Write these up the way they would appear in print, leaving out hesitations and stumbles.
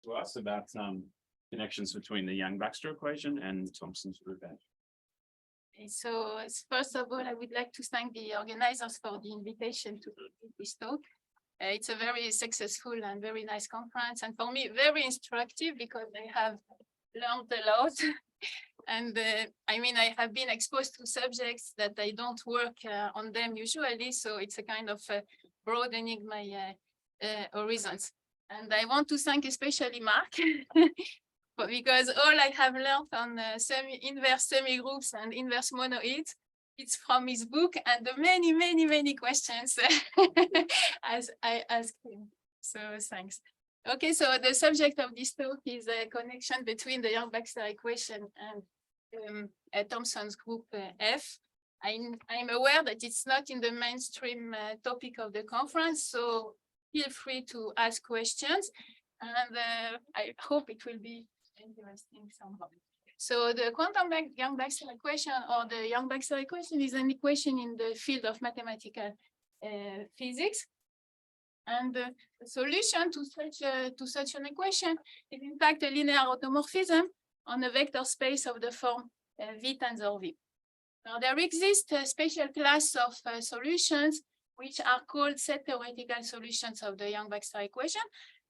to us about connections between the Yang-Baxter equation and Thompson's group F. So first of all, I would like to thank the organizers for the invitation to give this talk. It's a very successful and very nice conference, and for me, very instructive because I have learned a lot. And I mean, I have been exposed to subjects that I don't work on them usually, so it's a kind of broadening my horizons. And I want to thank especially Mark, because all I have learned on inverse semi-groups and inverse monoids, it's from his book and the many questions as I asked him. So thanks. Okay, so the subject of this talk is a connection between the Yang-Baxter equation and Thompson's group F. I'm aware that it's not in the mainstream topic of the conference, so feel free to ask questions, and I hope it will be interesting somehow. So the quantum Yang-Baxter equation, or the Yang-Baxter equation, is an equation in the field of mathematical physics. And the solution to such an equation is in fact a linear automorphism on a vector space of the form V tensor V. Now there exists a special class of solutions which are called set theoretical solutions of the Yang-Baxter equation.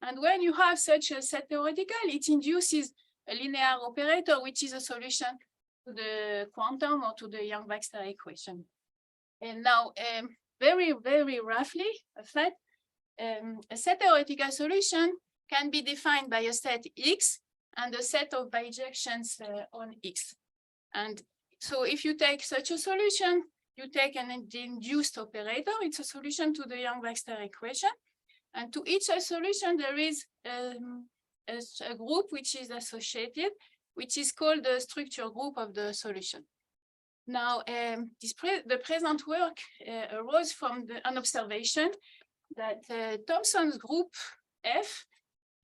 And when you have such a set theoretical, it induces a linear operator, which is a solution to the quantum or to the Yang-Baxter equation. And now, very roughly, a set theoretical solution can be defined by a set X and a set of bijections on X. And so if you take such a solution, you take an induced operator, it's a solution to the Yang-Baxter equation. And to each solution, there is a group which is associated, which is called the structure group of the solution. Now, the present work arose from an observation that Thompson's group F,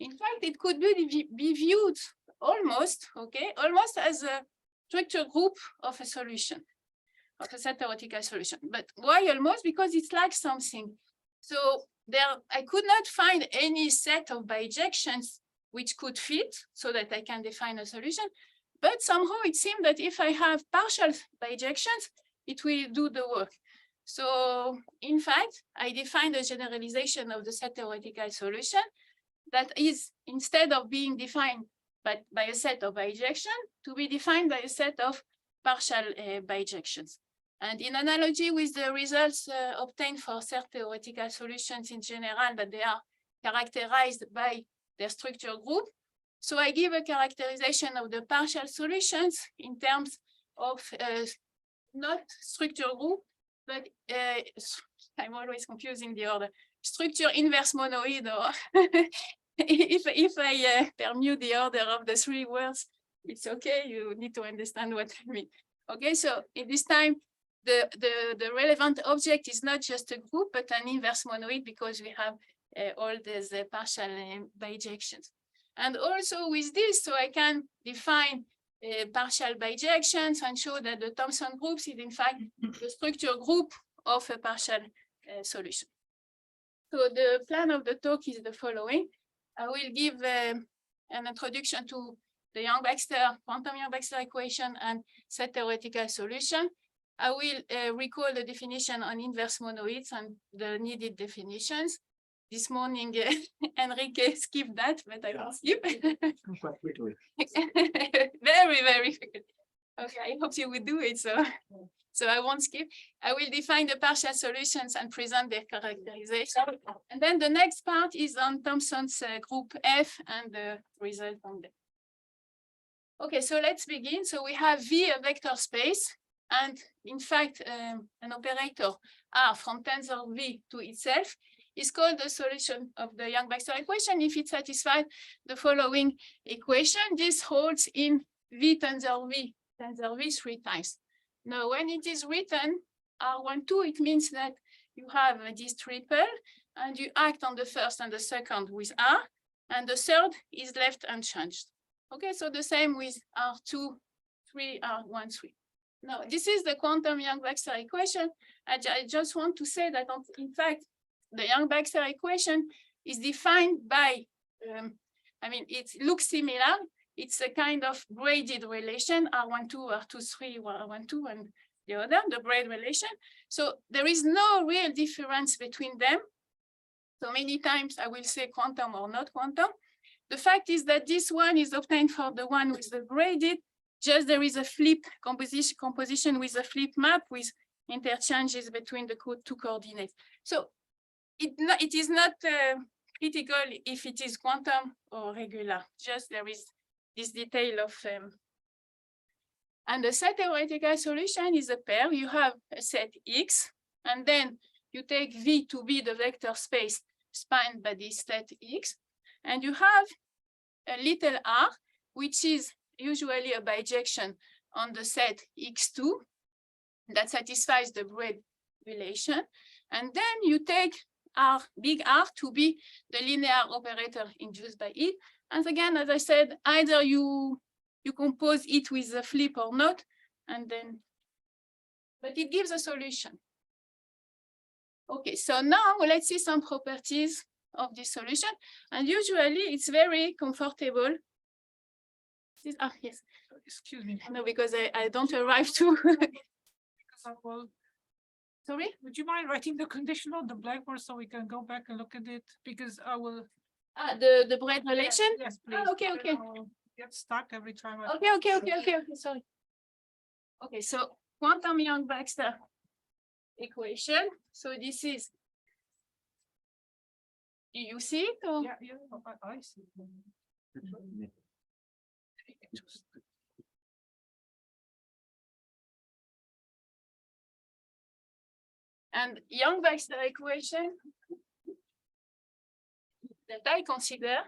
in fact, it could be viewed almost as a structure group of a solution, of a set theoretical solution. But why almost? Because it lacks something. So I could not find any set of bijections which could fit so that I can define a solution. But somehow it seemed that if I have partial bijections, it will do the work. So in fact, I defined a generalization of the set theoretical solution that is, instead of being defined by a set of bijections, to be defined by a set of partial bijections. And in analogy with the results obtained for set theoretical solutions in general, that they are characterized by their structure group. So I give a characterization of the partial solutions in terms of not structure group, but I'm always confusing the order. Structure inverse monoid, or if I permute the order of the three words, it's okay. You need to understand what I mean. Okay, so in this time, the relevant object is not just a group, but an inverse monoid, because we have all these partial bijections. And also with this, so I can define partial bijections and show that the Thompson groups is in fact the structure group of a partial solution. So the plan of the talk is the following. I will give an introduction to the Yang-Baxter, quantum Yang-Baxter equation and set theoretical solution. I will recall the definition on inverse monoids and the needed definitions. This morning, Enrique skipped that, but I won't skip. Quite quickly. Very quickly. Okay, I hope you will do it. So I won't skip. I will define the partial solutions and present their characterization. And then the next part is on Thompson's group F and the result from there. Okay, so let's begin. So we have V, a vector space, and in fact, an operator R from tensor V to itself is called the solution of the Yang-Baxter equation if it satisfies the following equation. This holds in V tensor V 3 times. Now, when it is written R12, it means that you have this triple and you act on the first and the second with R, and the third is left unchanged. Okay, so the same with R2, 3, R1, 3. Now, this is the quantum Yang-Baxter equation. I just want to say that, in fact, the Yang-Baxter equation is defined by I mean, it looks similar. It's a kind of braided relation, R12, R23, R12, and the other, the braid relation. So there is no real difference between them. So many times I will say quantum or not quantum. The fact is that this one is obtained for the one with the braided, just there is a flip composition with a flip map with interchanges between the two coordinates. So it is not critical if it is quantum or regular, just there is this detail of, and the set theoretical solution is a pair. You have a set X, and then you take V to be the vector space spanned by this set X, and you have a little r, which is usually a bijection on the set X2 that satisfies the braid relation. And then you take R, big R, to be the linear operator induced by it. And again, as I said, either you compose it with a flip or not, and then, but it gives a solution. Okay, so now let's see some properties of this solution. And usually it's very comfortable. Yes. Excuse me. No, because I don't arrive to. Sorry? Would you mind writing the condition on the blackboard so we can go back and look at it? Because I will. The braid relation? Yes, please. Okay. I'll get stuck every time. Okay, sorry. Okay, so quantum Yang-Baxter equation. So this is, you see it? Or? Yeah, I see. And Yang-Baxter equation that I consider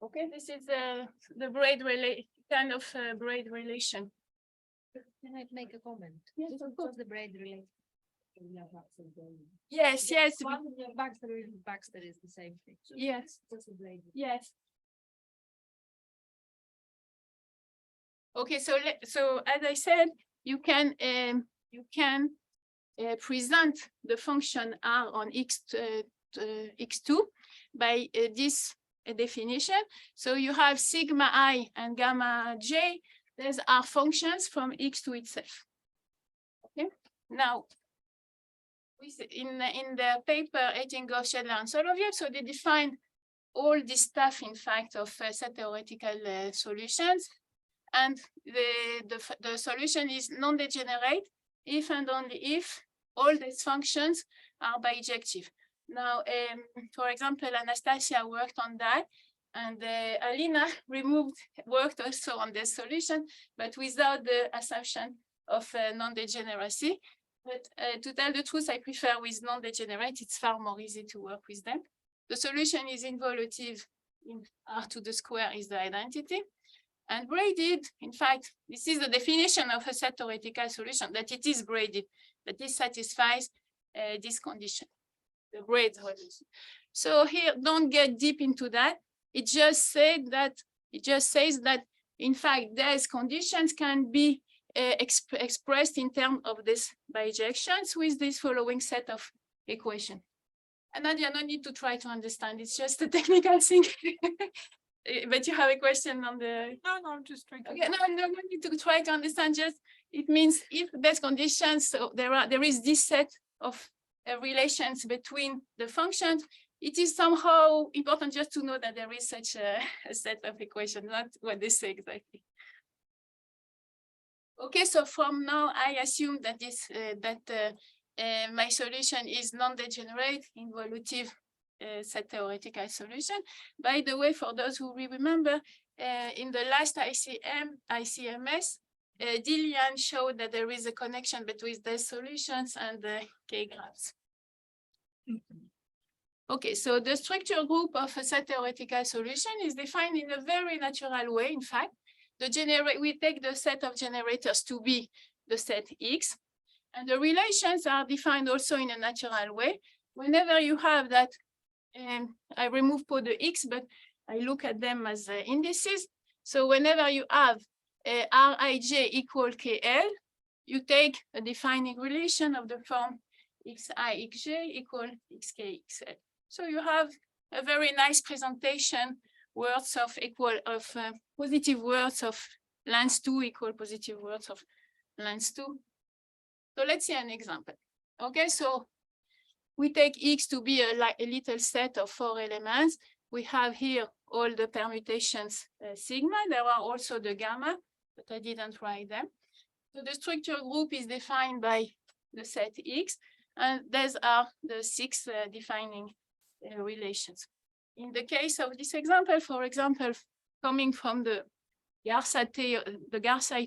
okay, this is the braid kind of braid relation. Can I make a comment? Yes, This of is course. just the braid relation. Yes. One Baxter is the same thing. Yes. Just the braid. Yes. Okay, so as I said, you can present the function R on X2 by this definition. So you have sigma I and gamma J. These are functions from X to itself. Okay. Now, in the paper Ettinger, Schedler, and Soloviev, so they define all this stuff, in fact, of set theoretical solutions. And the solution is non-degenerate if and only if all these functions are bijective. Now, for example, Anastasia worked on that, and Alina worked also on this solution, but without the assumption of non-degeneracy. But to tell the truth, I prefer with non-degenerate. It's far more easy to work with them. The solution is involutive in R to the square is the identity. And braided, in fact, this is the definition of a set theoretical solution, that it is braided, that this satisfies this condition, the braid relation. So here, don't get deep into that. It just says that, in fact, these conditions can be expressed in terms of these bijections with this following set of equations. And Nadia, no need to try to understand. It's just a technical thing. But you have a question on the. No, I'm just trying to. Okay, no need to try to understand. Just it means if there's conditions, so there is this set of relations between the functions. It is somehow important just to know that there is such a set of equations, not what they say exactly. Okay, so from now I assume that my solution is non-degenerate, involutive. Set theoretical solution. By the way, for those who remember, in the last ICMS, Dilian showed that there is a connection between the solutions and the K-graphs. Okay, so the structure group of a set theoretical solution is defined in a very natural way. In fact, we take the set of generators to be the set X, and the relations are defined also in a natural way. Whenever you have that, I remove for the X, but I look at them as indices. So whenever you have Rij equal KL, you take a defining relation of the form xi xj equal xk xl. So you have a very nice presentation, words of positive words of length 2 equal positive words of length 2. So let's see an example. Okay, so we take X to be a little set of 4 elements. We have here all the permutations sigma. There are also the gamma, but I didn't write them. So the structure group is defined by the set X, and these are the 6 defining relations. In the case of this example, for example, coming from the Garside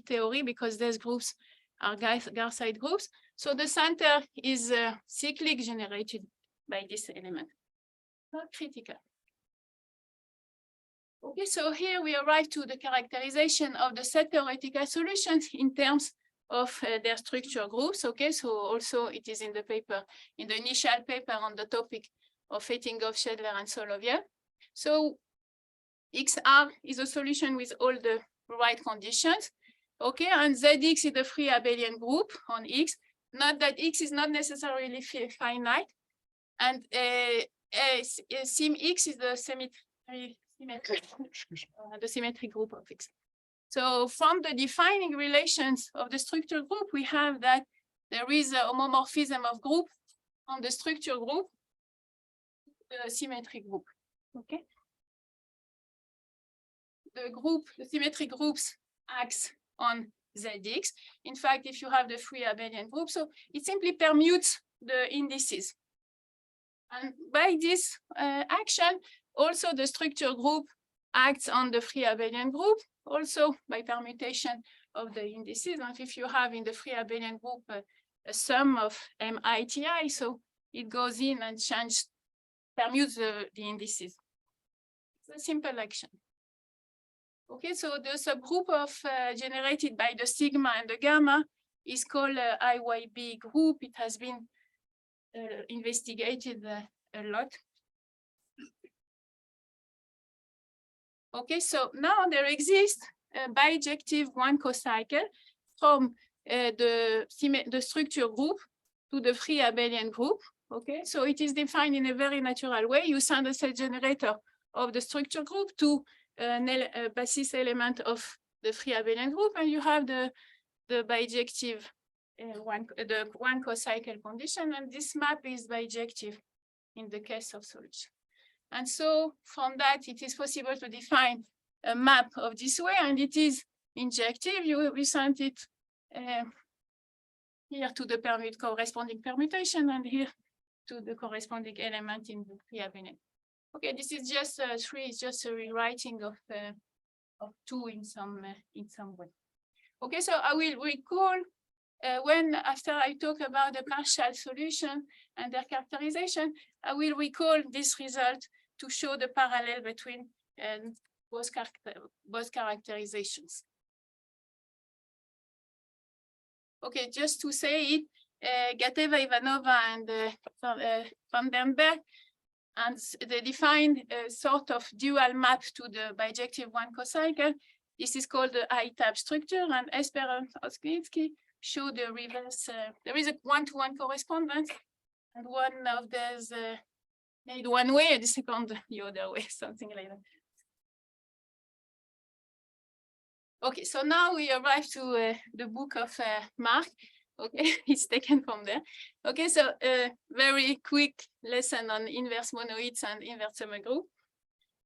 theory, because these groups are Garside groups, so the center is cyclic generated by this element, not critical. Okay, so here we arrive to the characterization of the set theoretical solutions in terms of their structure groups. Okay, so also it is in the paper, in the initial paper on the topic of Ettinghoff, Schedler, and Soloviev. So XR is a solution with all the right conditions. Okay, and ZX is the free abelian group on X. Not that X is not necessarily finite, and sim X is the symmetric group of X. So from the defining relations of the structure group, we have that there is a homomorphism of group on the structure group, the symmetric group. Okay. The symmetric groups acts on ZX. In fact, if you have the free abelian group, so it simply permutes the indices. And by this action, also the structure group acts on the free abelian group, also by permutation of the indices. And if you have in the free abelian group a sum of MITI, so it goes in and permutes the indices. It's a simple action. Okay, so the subgroup of generated by the sigma and the gamma is called IYB group. It has been investigated a lot. Okay, so now there exists a bijective one cocycle from the structure group to the free abelian group. Okay, so it is defined in a very natural way. You send a set generator of the structure group to a basis element of the free abelian group, and you have the bijective one cocycle condition, and this map is bijective in the case of solution. And so from that, it is possible to define a map of this way, and it is injective. We sent it here to the corresponding permutation, and here to the corresponding element in the free abelian. Okay, this is just 3, it's just a rewriting of 2 in some way. Okay, so I will recall after I talk about the partial solution and their characterization, I will recall this result to show the parallel between both characterizations. Okay, just to say it, Gateva, Ivanova, and Van den Berg, and they define a sort of dual map to the bijective one cocycle. This is called the I-tab structure, and Esper and Oskitsky show the reverse. There is a one-to-one correspondence, and one of those made one way, and the second the other way, something like that. Okay, so now we arrive to the book of Mark. Okay, it's taken from there. Okay, so a very quick lesson on inverse monoids and inverse semigroup.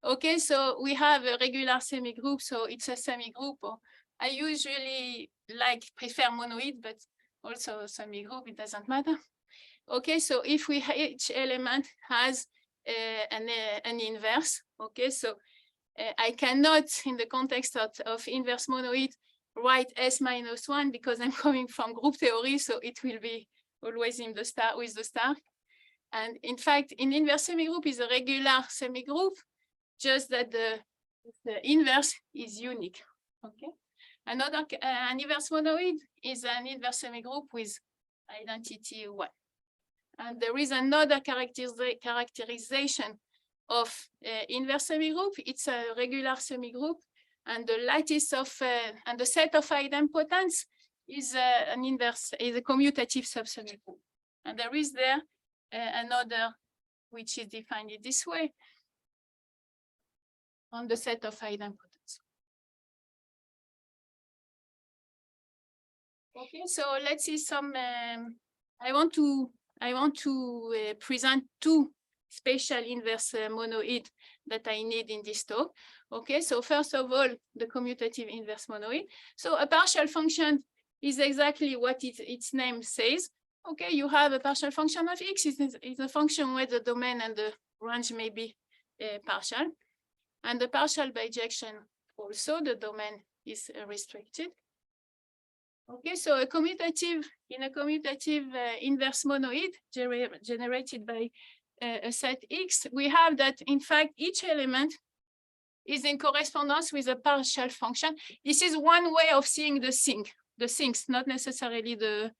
Okay, so we have a regular semigroup, so it's a semigroup. I usually prefer monoid, but also semigroup, it doesn't matter. Okay, so if each element has an inverse, okay, so I cannot, in the context of inverse monoid, write S-1 because I'm coming from group theory, so it will be always in the star with the star. And in fact, in inverse semigroup is a regular semigroup, just that the inverse is unique. Okay. An inverse monoid is an inverse semigroup with identity 1. And there is another characterization of inverse semigroup. It's a regular semigroup, and the lattice of and the set of idempotents is an inverse, is a commutative subsummary group. And there is there another which is defined in this way on the set of idempotents. Okay, so let's see some. I want to present two special inverse monoid that I need in this talk. Okay, so first of all, the commutative inverse monoid. So a partial function is exactly what its name says. Okay, you have a partial function of x. It's a function where the domain and the range may be partial. And the partial bijection also, the domain is restricted. Okay, so in a commutative inverse monoid generated by a set X, we have that in fact each element is in correspondence with a partial function. This is one way of seeing the things, not necessarily the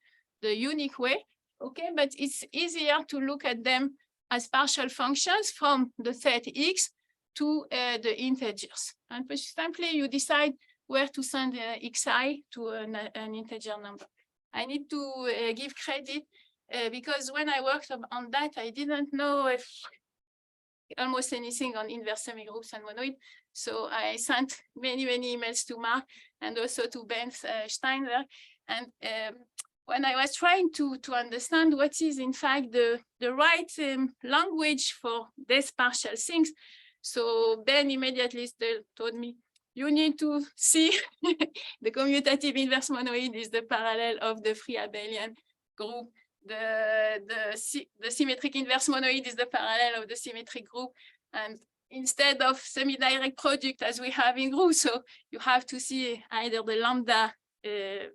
unique way. Okay, but it's easier to look at them as partial functions from the set X to the integers. And simply you decide where to send xi to an integer number. I need to give credit because when I worked on that, I didn't know if almost anything on inverse semigroups and monoid. So I sent many emails to Mark and also to Ben Steinberg. And when I was trying to understand what is in fact the right language for these partial things, so Ben immediately told me, you need to see the commutative inverse monoid is the parallel of the free abelian group. The symmetric inverse monoid is the parallel of the symmetric group. And instead of semi-direct product as we have in group, so you have to see either the lambda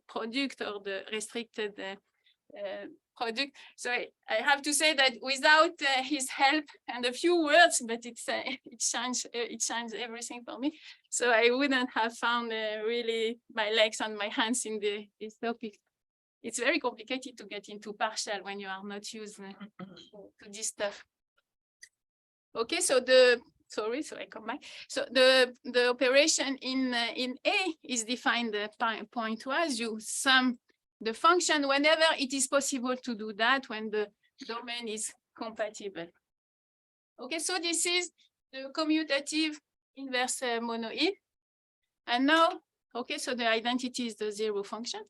product or the restricted product. So I have to say that without his help and a few words, but it changed everything for me. So I wouldn't have found really my legs and my hands in this topic. It's very complicated to get into partial when you are not used to this stuff. Okay, so I come back. So the operation in A is defined pointwise. You sum the function whenever it is possible to do that when the domain is compatible. Okay, so this is the commutative inverse monoid. And now, okay, so the identity is the zero function.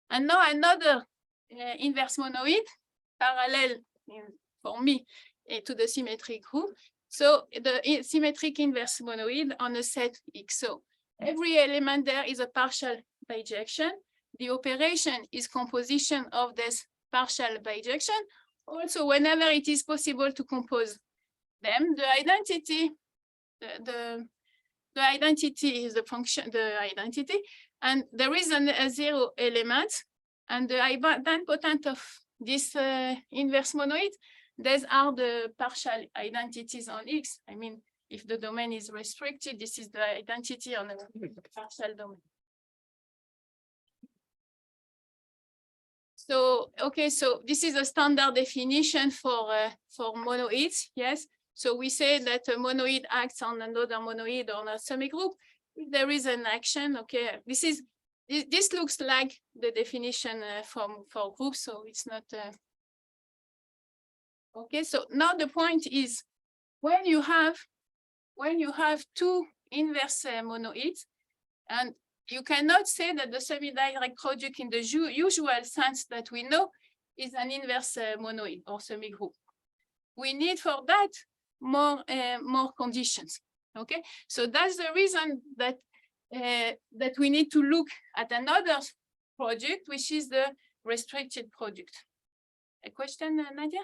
And now another inverse monoid parallel for me to the symmetric group. So the symmetric inverse monoid on a set X. So every element there is a partial bijection. The operation is composition of this partial bijection. Also, whenever it is possible to compose them, the identity, the identity is the function, the identity, and there is a zero element, and the idempotent of this inverse monoid, these are the partial identities on X. I mean, if the domain is restricted, this is the identity on a partial domain. So, okay, so this is a standard definition for monoids, yes. So we say that a monoid acts on another monoid or a semigroup. If there is an action, okay, this looks like the definition for groups, so it's not. Okay, so now the point is when you have two inverse monoids, and you cannot say that the semi-direct product in the usual sense that we know is an inverse monoid or semigroup. We need for that more conditions. Okay, so that's the reason that that we need to look at another product, which is the restricted product. A question, Nadia?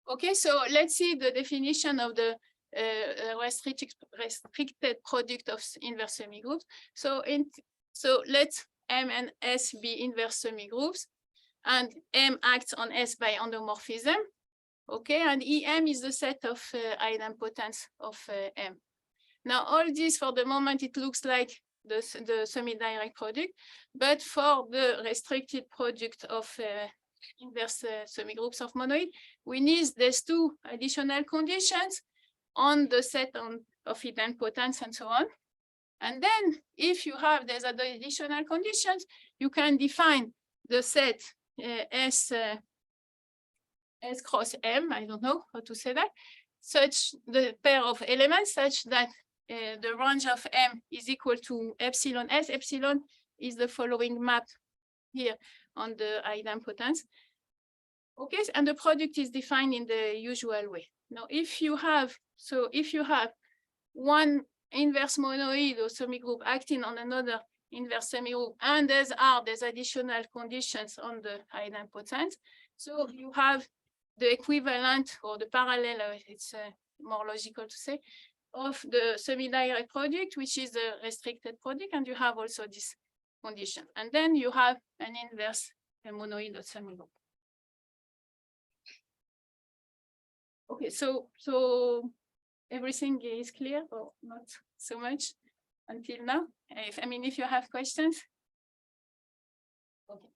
Okay, so let's see the definition of the restricted product of inverse semigroups. So let M and S be inverse semigroups, and M acts on S by endomorphism. Okay, and EM is the set of idempotents of M. Now, all this for the moment, it looks like the semi-direct product, but for the restricted product of inverse semigroups of monoid, we need these two additional conditions on the set of idempotents and so on. And then if you have these additional conditions, you can define the set S cross M, I don't know how to say that, such the pair of elements such that the range of M is equal to epsilon S. Epsilon is the following map here on the idempotence. Okay, and the product is defined in the usual way. Now, if you have one inverse monoid or semigroup acting on another inverse semigroup, and these additional conditions on the idempotence, so you have the equivalent or the parallel, it's more logical to say, of the semi-direct product, which is the restricted product, and you have also this condition. And then you have an inverse monoid or semigroup. Okay, so everything is clear or not so much until now? If you have questions. Okay.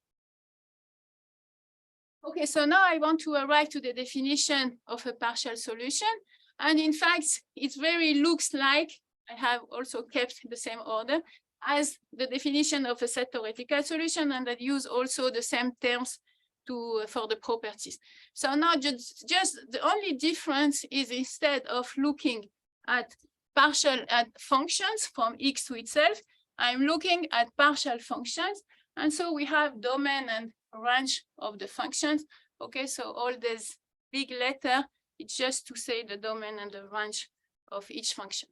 Okay, so now I want to arrive to the definition of a partial solution. And in fact, it very looks like I have also kept the same order as the definition of a set theoretical solution, and that use also the same terms for the properties. So now just the only difference is, instead of looking at functions from X to itself, I'm looking at partial functions. And so we have domain and range of the functions. Okay, so all this big letter, it's just to say the domain and the range of each function.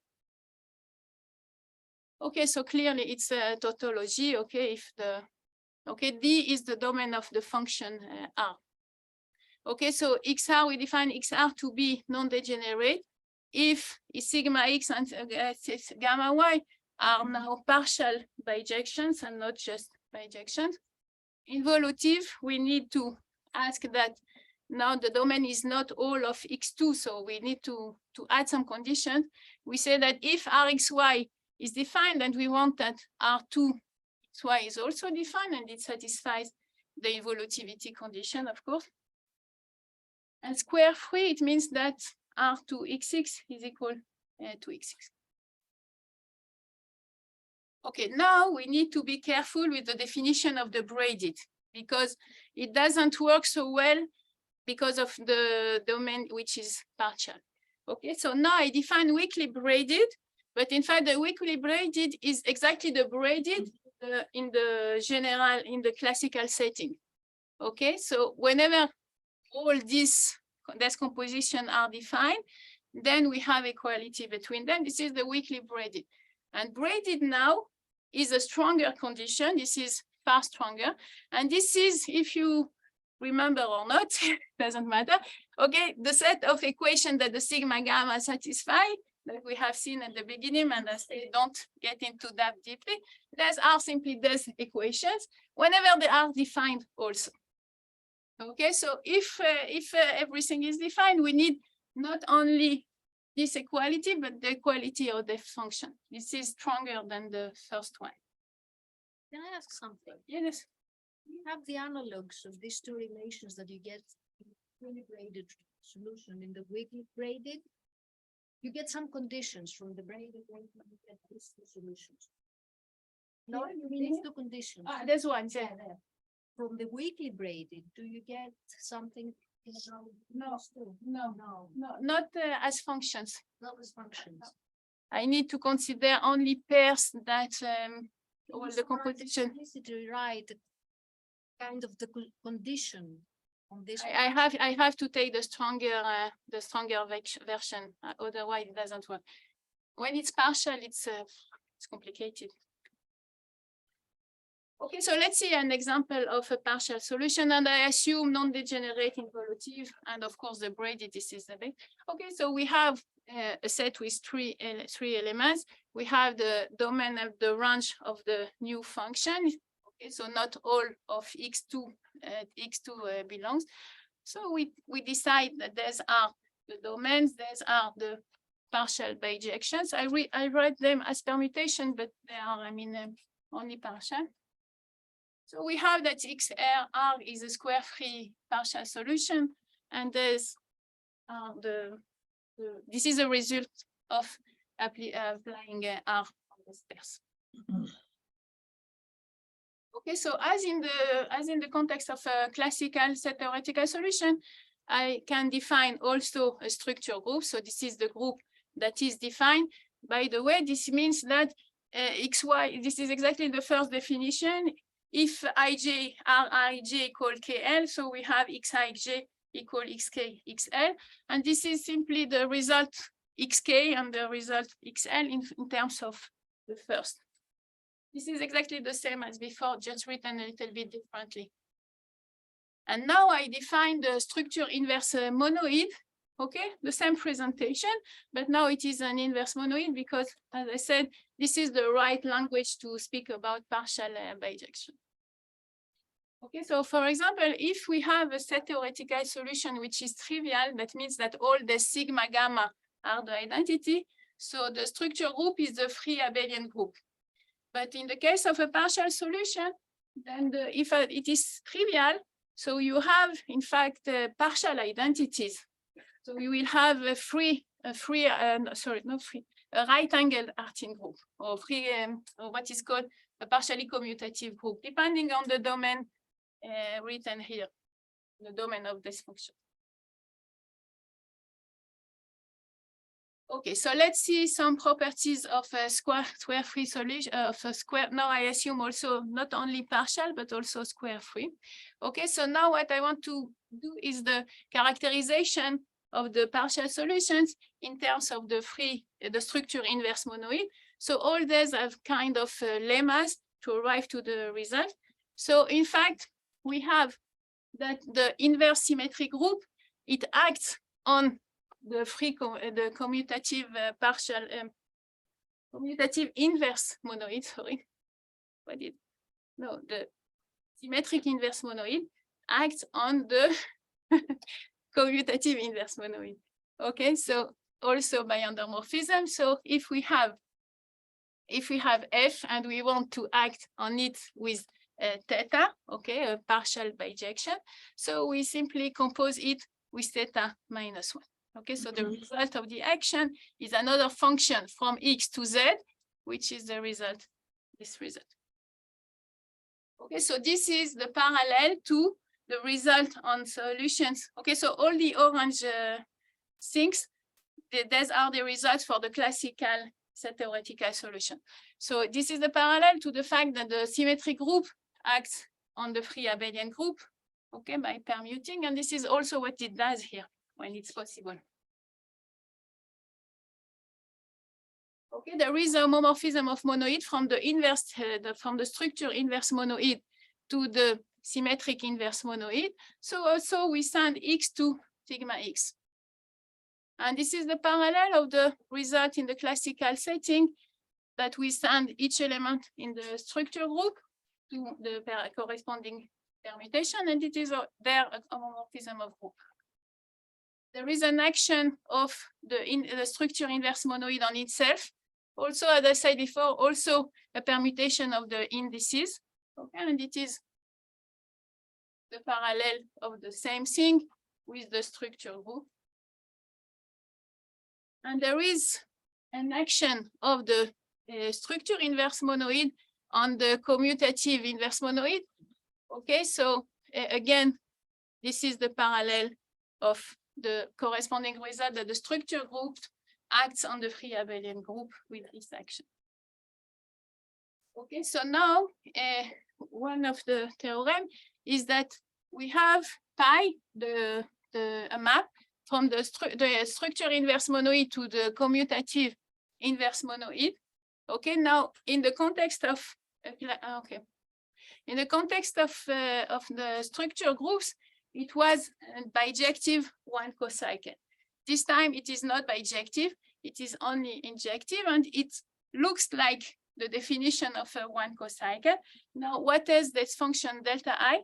Okay, so clearly it's a tautology. Okay, D is the domain of the function R. Okay, so XR, we define XR to be non-degenerate if sigma X and gamma Y are now partial bijections and not just bijections. Involutive, we need to ask that now the domain is not all of X2, so we need to add some conditions. We say that if Rxy is defined, and we want that R2 XY is also defined, and it satisfies the involutivity condition, of course. And square free, it means that R2XX is equal to X6. Okay, now we need to be careful with the definition of the braided, because it doesn't work so well because of the domain which is partial. Okay, so now I define weakly braided, but in fact the weakly braided is exactly the braided in the classical setting. Okay, so whenever all these compositions are defined, then we have equality between them. This is the weakly braided. And braided now is a stronger condition. This is far stronger. And this is, if you remember or not, doesn't matter. Okay, the set of equations that the sigma gamma satisfy that we have seen at the beginning, and I say don't get into that deeply. These are simply these equations whenever they are defined also. Okay, so if everything is defined, we need not only this equality, but the equality of the function. This is stronger than the first one. Can I ask something? Yes. You have the analogs of these two relations that you get in the fully braided solution. In the weakly braided, you get some conditions from the braided one, you get these two solutions. No, you mean two conditions. There's one, yeah. From the weakly braided, do you get something? No, not as functions. Not as functions. I need to consider only pairs that all the composition. Implicitly right, kind of the condition on this. I have to take the stronger version, otherwise it doesn't work. When it's partial, it's complicated. Okay, so let's see an example of a partial solution, and I assume non-degenerate involutive, and of course the braided, this is the big. Okay, so we have a set with three elements. We have the domain of the range of the new function. Okay, so not all of X2 belongs. So we decide that these are the domains, these are the partial bijections. I write them as permutation, but they are, only partial. So we have that XR is a square free partial solution, and this is a result of applying R on sparse. Okay, so as in the context of a classical set theoretical solution, I can define also a structure group. So this is the group that is defined. By the way, this means that XY, this is exactly the first definition. If Ij, Rij equal KL, so we have Xij equal Xk, XL. And this is simply the result Xk and the result XL in terms of the first. This is exactly the same as before, just written a little bit differently. And now I define the structure inverse monoid. Okay, the same presentation, but now it is an inverse monoid because, as I said, this is the right language to speak about partial bijection. Okay, so for example, if we have a set theoretical solution which is trivial, that means that all the sigma gamma are the identity. So the structure group is the free abelian group. But in the case of a partial solution, then if it is trivial, so you have, in fact, partial identities. So you will have a right-angled Artin group, or free, or what is called a partially commutative group, depending on the domain written here, the domain of this function. Okay, so let's see some properties of a square-free solution, of a square. Now I assume also not only partial, but also square-free. Okay, so now what I want to do is the characterization of the partial solutions in terms of the structure inverse monoid. So all these have kind of lemmas to arrive to the result. So in fact, we have that the inverse symmetric group, it acts on the commutative commutative inverse monoid, sorry. The symmetric inverse monoid acts on the commutative inverse monoid. Okay, so also by endomorphism. So if we have F and we want to act on it with theta, okay, a partial bijection, so we simply compose it with theta minus 1. Okay, so the result of the action is another function from X to Z, which is the result, this result. Okay, so this is the parallel to the result on solutions. Okay, so all the orange things, these are the results for the classical set theoretical solution. So this is the parallel to the fact that the symmetric group acts on the free abelian group, okay, by permuting, and this is also what it does here when it's possible. Okay, there is a homomorphism of monoid from the inverse, from the structure inverse monoid to the symmetric inverse monoid. So also we send X to sigma X. And this is the parallel of the result in the classical setting that we send each element in the structure group to the corresponding permutation, and it is there a homomorphism of group. There is an action of the structure inverse monoid on itself. Also, as I said before, also a permutation of the indices. Okay, and it is the parallel of the same thing with the structure group. And there is an action of the structure inverse monoid on the commutative inverse monoid. Okay, so again, this is the parallel of the corresponding result that the structure group acts on the free abelian group with this action. Okay, so now one of the theorem is that we have pi, a map from the structure inverse monoid to the commutative inverse monoid. Okay, now in the context of in the context of the structure groups, it was bijective one cocycle. This time it is not bijective, it is only injective, and it looks like the definition of a one cocycle. Now, what is this function delta I?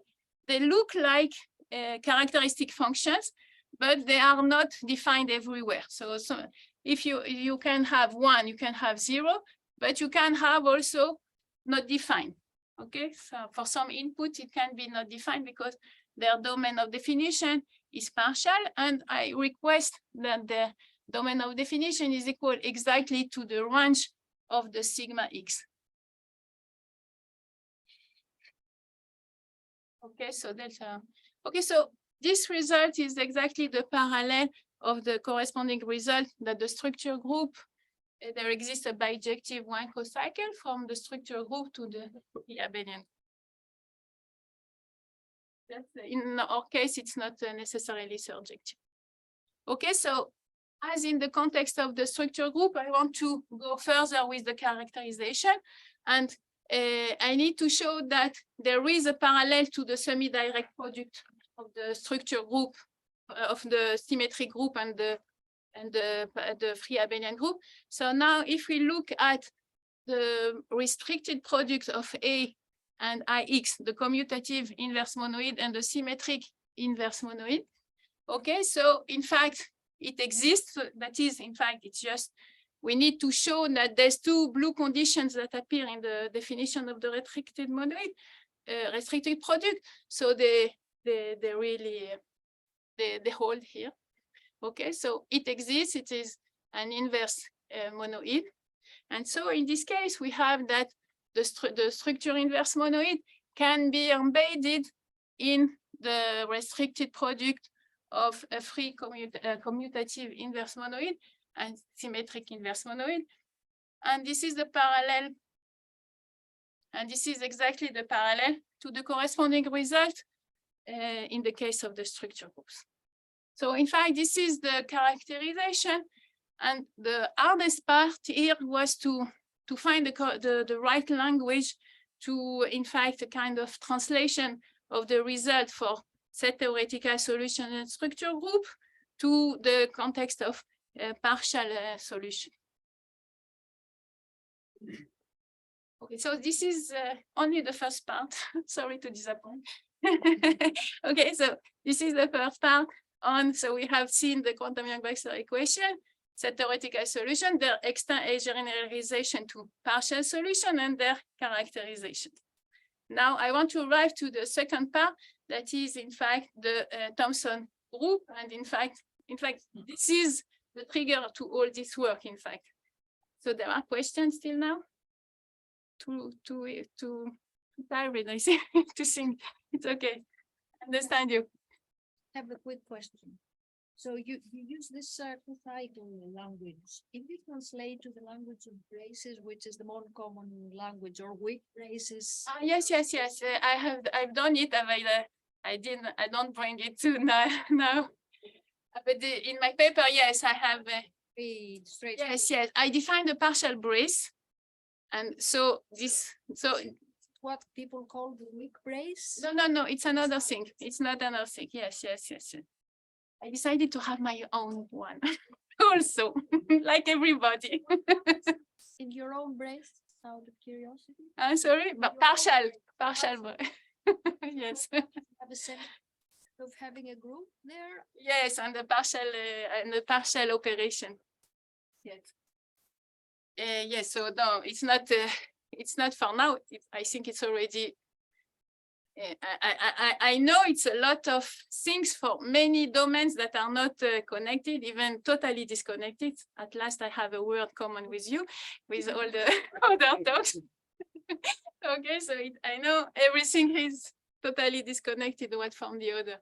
They look like characteristic functions, but they are not defined everywhere. So if you can have 1, you can have 0, but you can have also not defined. Okay, so for some input, it can be not defined because their domain of definition is partial, and I request that the domain of definition is equal exactly to the range of the sigma X. Okay, so delta. Okay, so this result is exactly the parallel of the corresponding result that the structure group, there exists a bijective Wanko cycle from the structure group to the abelian. In our case, it's not necessarily surjective. Okay, so as in the context of the structure group, I want to go further with the characterization. And I need to show that there is a parallel to the semi-direct product of the structure group, of the symmetric group and the free abelian group. So now if we look at the restricted product of A and IX, the commutative inverse monoid and the symmetric inverse monoid. Okay, so in fact, it exists. That is, in fact, it's just, we need to show that there's two blue conditions that appear in the definition of the restricted monoid, restricted product. So they really, they hold here. Okay, so it exists, it is an inverse monoid. And so in this case, we have that the structure inverse monoid can be embedded in the restricted product of a free commutative inverse monoid and symmetric inverse monoid. And this is the parallel. And this is exactly the parallel to the corresponding result in the case of the structure groups. So in fact, this is the characterization. And the hardest part here was to find the right language to, in fact, a kind of translation of the result for set theoretical solution and structure group to the context of partial solution. Okay, so this is only the first part. Sorry to disappoint. Okay, so this is the first part on, so we have seen the quantum Yang-Baxter equation, set theoretical solution, their extent generalization to partial solution and their characterization. Now I want to arrive to the second part, that is in fact the Thompson group. And in fact, this is the trigger to all this work, in fact. So there are questions still now? Too tired, I see, to think. It's okay. Understand you. I have a quick question. So you use this cycle language. If you translate to the language of braces, which is the more common language, or weak braces? Yes. I've done it. I don't bring it to now. But in my paper, yes, I have. Yes. I defined the partial brace, and so this. So what people call the weak brace? No. It's another thing. It's not another thing. Yes. I decided to have my own one also, like everybody. In your own brace, out of curiosity? I'm sorry, but partial. Yes. Have a sense of having a group there? Yes, and the partial operation. Yes. Yes. So no, it's not for now. I think it's already. I know it's a lot of things for many domains that are not connected, even totally disconnected. At last, I have a word common with you, with all the other talks. Okay, so I know everything is totally disconnected one from the other.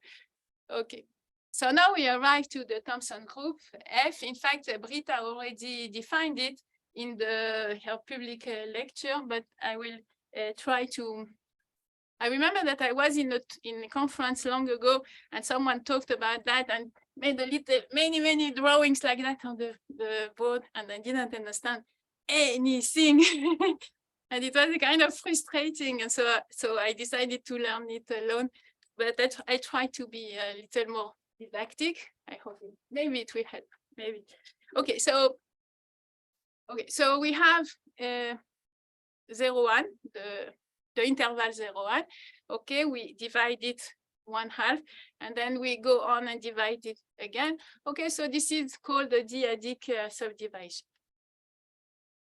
Okay, so now we arrive to the Thompson group F. In fact, Britta already defined it in her public lecture, but I will try to. I remember that I was in a conference long ago, and someone talked about that and made many drawings like that on the board, and I didn't understand anything. And it was kind of frustrating. And so I decided to learn it alone. But I try to be a little more didactic. I hope maybe it will help. Maybe. Okay, so we have 0, 1, the interval 0, 1. Okay, we divide it 1/2, and then we go on and divide it again. Okay, so this is called the dyadic subdivision.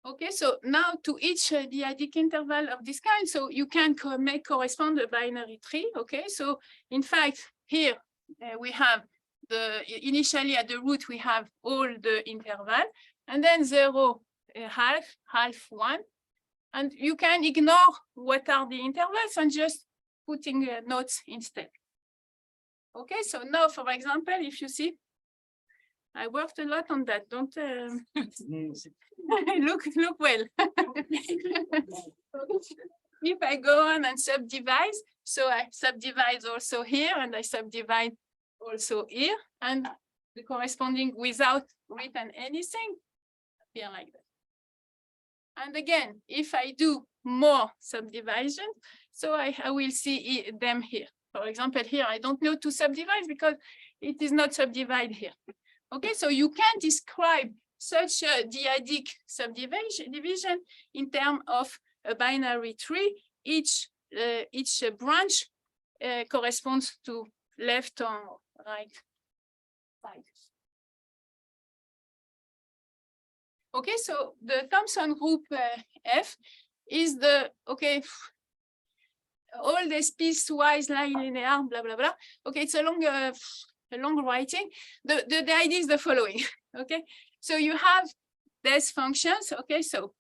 Okay, so now to each dyadic interval of this kind, so you can make correspond a binary tree. Okay, so in fact, here we have initially at the root, we have all the interval, and then 0 half one, and you can ignore what are the intervals and just putting notes instead. Okay, so now, for example, if you see, I worked a lot on that. Don't look well. If I go on and subdivide, so I subdivide also here, and I subdivide also here, and the corresponding without written anything appear like that. And again, if I do more subdivision, so I will see them here. For example, here I don't know to subdivide because it is not subdivided here. Okay, so you can describe such a dyadic subdivision in terms of a binary tree. Each branch corresponds to left or right side. Okay, so the Thompson group F is the, okay, all this piecewise line linear, blah, blah, blah. Okay, it's a long writing. The idea is the following, okay? So you have these functions, okay? So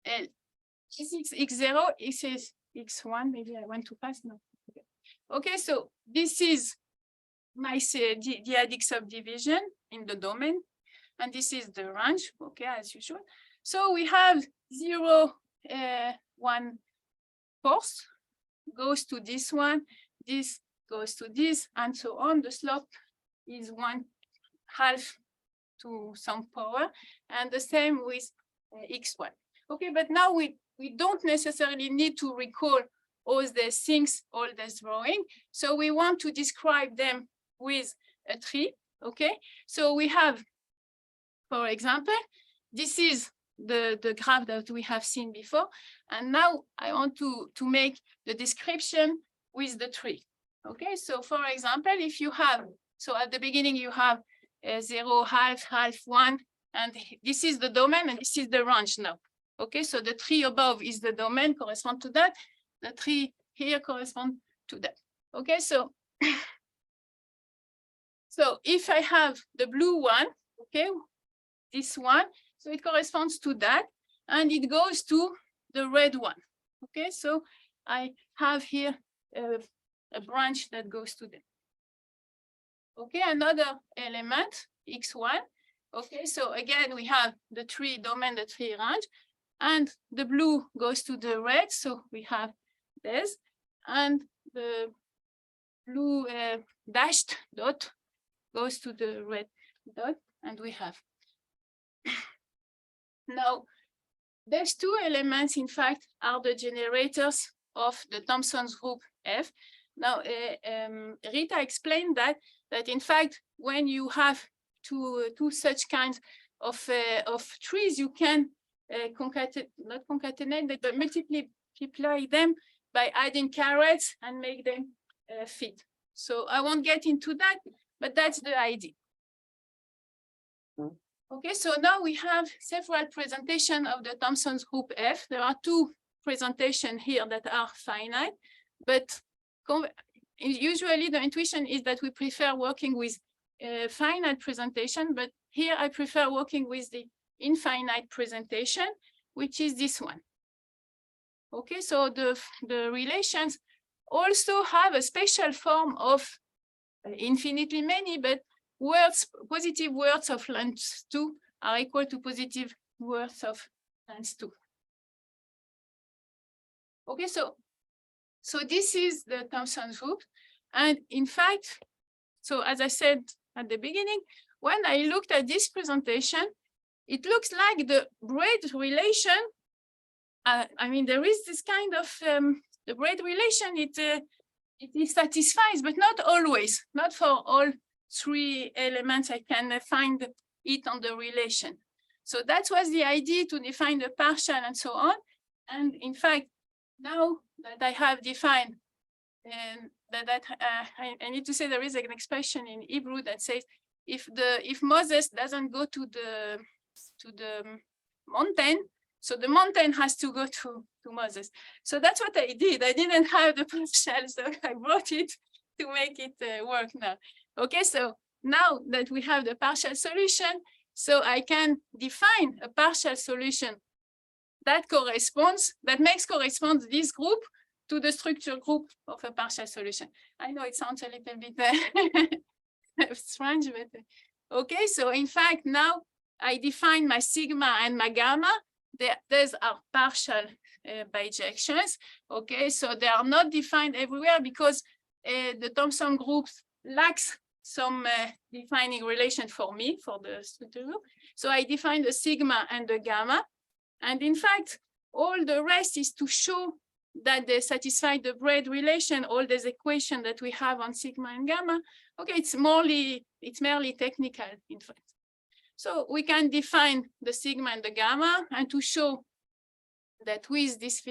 x0, x is x1, maybe I went too fast now. Okay, so this is my dyadic subdivision in the domain, and this is the range, okay, as usual. So we have 0, 1 force goes to this one, this goes to this, and so on. The slope is 1/2 to some power, and the same with x1. Okay, but now we don't necessarily need to recall all these things, all this drawing. So we want to describe them with a tree. Okay, so we have, for example, this is the graph that we have seen before, and now I want to make the description with the tree. Okay, so for example, if you have, so at the beginning you have 0, half, 1, and this is the domain and this is the range now. Okay, so the tree above is the domain, correspond to that. The tree here correspond to that. Okay, so so if I have the blue one, okay, this one, so it corresponds to that, and it goes to the red one. Okay, so I have here a branch that goes to them. Okay, another element, x1. Okay, so again, we have the tree domain, the tree range, and the blue goes to the red, so we have this, and the blue dashed dot goes to the red dot, and we have. Now, these two elements, in fact, are the generators of the Thompson's group F. Now, Rita explained that in fact, when you have two such kinds of trees, you can not concatenate, but multiply them by adding carets and make them fit. So I won't get into that, but that's the idea. Okay, so now we have several presentations of the Thompson's group F. There are two presentations here that are finite, but usually the intuition is that we prefer working with finite presentation, but here I prefer working with the infinite presentation, which is this one. Okay, so the relations also have a special form of infinitely many, but words, positive words of length 2 are equal to positive words of length 2. Okay, so this is the Thompson's group. And in fact, so as I said at the beginning, when I looked at this presentation, it looks like the braid relation. I mean, there is this kind of the braid relation. It satisfies, but not always. Not for all three elements. I can find it on the relation. So that was the idea, to define the partial and so on. And in fact, now that I have defined, I need to say there is an expression in Hebrew that says if Moses doesn't go to the mountain, so the mountain has to go to Moses. So that's what I did. I didn't have the partial, so I brought it to make it work now. Okay, so now that we have the partial solution, So I can define a partial solution that makes correspond this group to the structure group of a partial solution. I know it sounds a little bit strange, but okay. So in fact, now I define my sigma and my gamma. These are partial bijections. Okay, so they are not defined everywhere because the Thompson group lacks some defining relation for me for the structure group. So I define the sigma and the gamma. And in fact, all the rest is to show that they satisfy the braid relation, all these equations that we have on sigma and gamma. Okay, it's merely technical, in fact. So we can define the sigma and the gamma, and to show that with this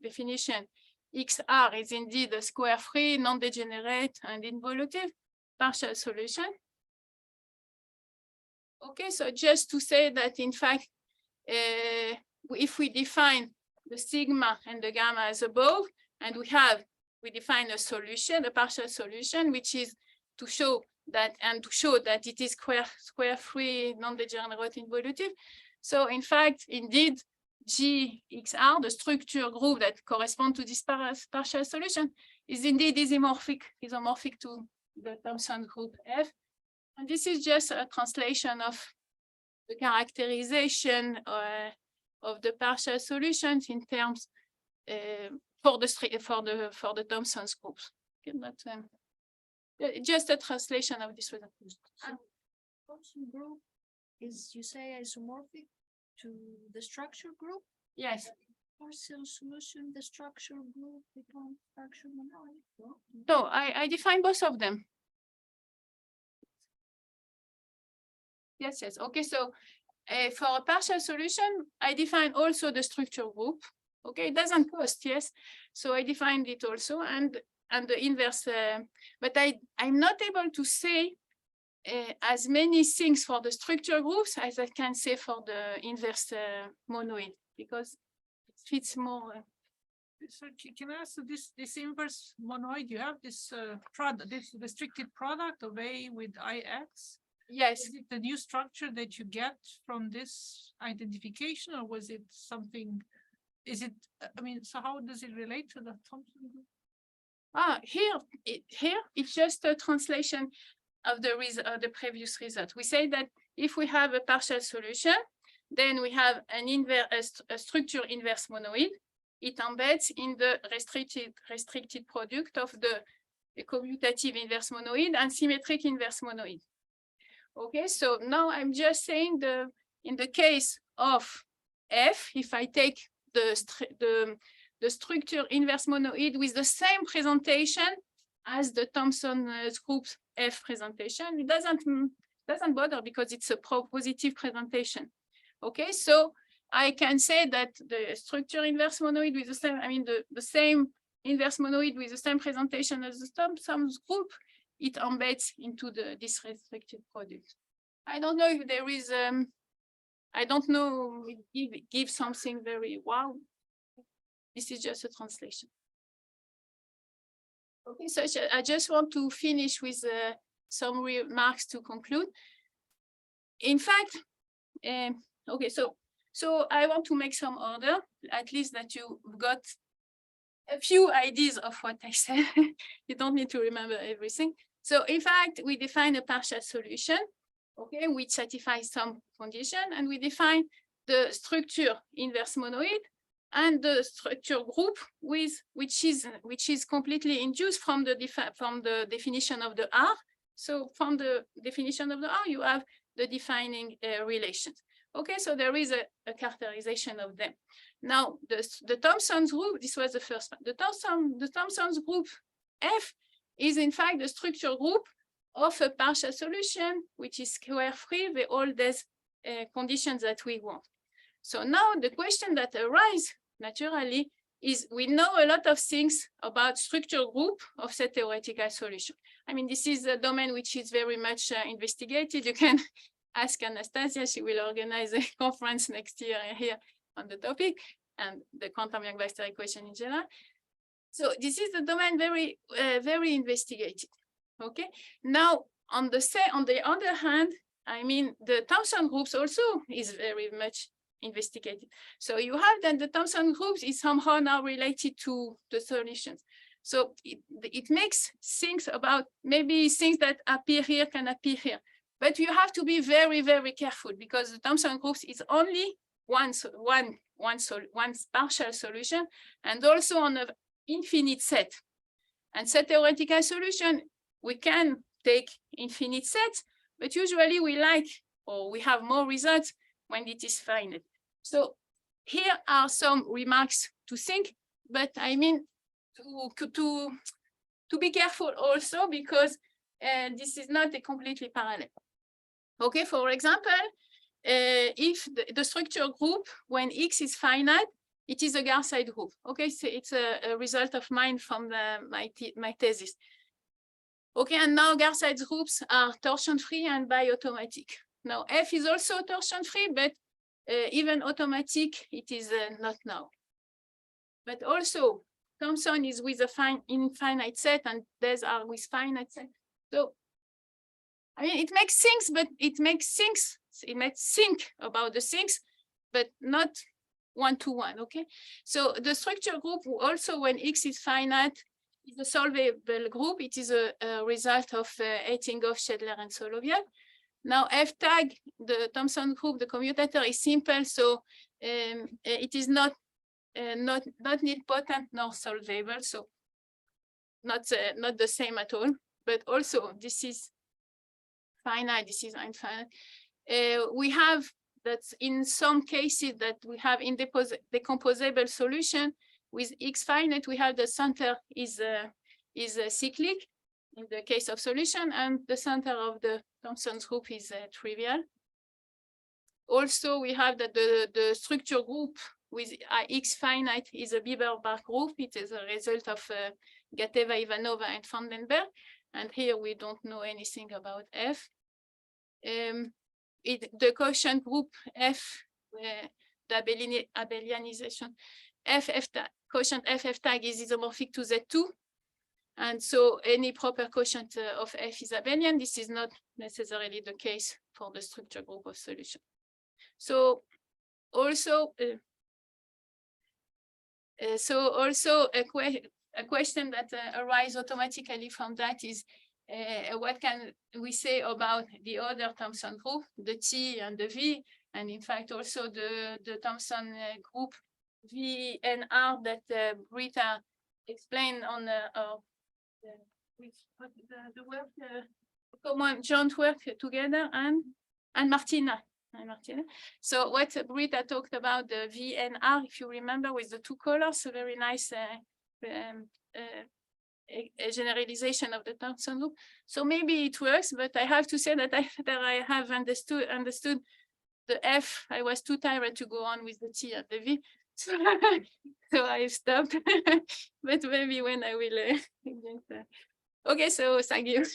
definition, XR is indeed a square-free, non-degenerate, and involutive partial solution. Okay, so just to say that, in fact, if we define the sigma and the gamma as above, and we define a solution, a partial solution, which is to show that, and to show that it is square-free, non-degenerate, involutive. So in fact, indeed, GXR, the structure group that corresponds to this partial solution, is indeed isomorphic to the Thompson group F. And this is just a translation of the characterization of the partial solutions in terms for the Thompson's groups. Okay, but, just a translation of this result. Thompson group is, you say, isomorphic to the structure group? Yes. Partial solution, the structure group becomes structure monoid. So I define both of them. Yes, yes. Okay, so for a partial solution, I define also the structure group. Okay, it doesn't cost, yes. So I defined it also, and the inverse, but I'm not able to say as many things for the structure groups as I can say for the inverse monoid, because it fits more. So can I ask this inverse monoid? You have this product, this restricted product of A with IX. Yes. Is it the new structure that you get from this identification, or was it something? Is it? I mean, so how does it relate to the Thompson group? Here it's just a translation of the previous result. We say that if we have a partial solution, then we have a structure inverse monoid. It embeds in the restricted product of the commutative inverse monoid and symmetric inverse monoid. Okay, so now I'm just saying in the case of F, if I take the structure inverse monoid with the same presentation as the Thompson group's F presentation, it doesn't bother because it's a positive presentation. Okay, so I can say that the structure inverse monoid with the same, I mean the same inverse monoid with the same presentation as the Thompson group, it embeds into this restricted product. I don't know if there is, I don't know, it gives something very wow. This is just a translation. Okay, so I just want to finish with some remarks to conclude. In fact, okay, so I want to make some order, at least that you've got a few ideas of what I said. You don't need to remember everything. So in fact, we define a partial solution, okay, which satisfies some condition, and we define the structure inverse monoid and the structure group which is completely induced from the definition of the R. So from the definition of the R, you have the defining relations. Okay, so there is a characterization of them. Now, the Thompson's group, this was the first one. The Thompson's group F is in fact the structure group of a partial solution, which is square-free with all these conditions that we want. So now the question that arises naturally is we know a lot of things about structure group of set theoretical solution. I mean, this is a domain which is very much investigated. You can ask Anastasia, she will organize a conference next year here on the topic and the quantum Yang-Baxter equation in general. So this is the domain very investigated. Okay. Now on the other hand, I mean, the Thompson groups also is very much investigated. So you have that the Thompson groups is somehow now related to the solutions. So it makes things about maybe things that appear here can appear here. But you have to be very, very careful because the Thompson groups is only one partial solution and also on an infinite set. And set theoretical solution, we can take infinite sets, but usually we like, or we have more results when it is finite. So here are some remarks to think, but I mean, to be careful also because this is not a completely parallel. Okay, for example, if the structure group, when X is finite, it is a Garside group. Okay, so it's a result of mine from my thesis. Okay, and now Garside groups are torsion-free and bi-automatic. Now F is also torsion-free, but even automatic, it is not now. But also, Thompson is with a infinite set, and these are with finite set. So, I mean, it makes things, but it makes think about the things, but not one-to-one, okay? So the structure group also, when X is finite, is a solvable group. It is a result of Eitinghoff, Schedler, and Solovyov. Now F tag, the Thompson group, the commutator is simple, so it is not nilpotent nor solvable, so not the same at all. But also this is finite, this is infinite. We have that in some cases that we have in decomposable solution with X finite, we have the center is cyclic in the case of solution, and the center of the Thompson's group is trivial. Also, we have that the structure group with X finite is a Bieber-Bach group. It is a result of Gateva, Ivanova, and Vandenberg. And here we don't know anything about F. The quotient group F, the abelianization, quotient F tag is isomorphic to Z2. And so any proper quotient of F is abelian. This is not necessarily the case for the structure group of solution. So also, a question that arises automatically from that is, what can we say about the other Thompson group, the T and the V, and in fact also the Thompson group V and R that Britta explained on the work, common joint work together, and Martina. So what Britta talked about, the V and R, if you remember, with the two colors, a very nice a generalization of the Thompson group. So maybe it works, but I have to say that I have understood the F. I was too tired to go on with the T and the V, so I stopped. But maybe when I will. Okay, so thank you.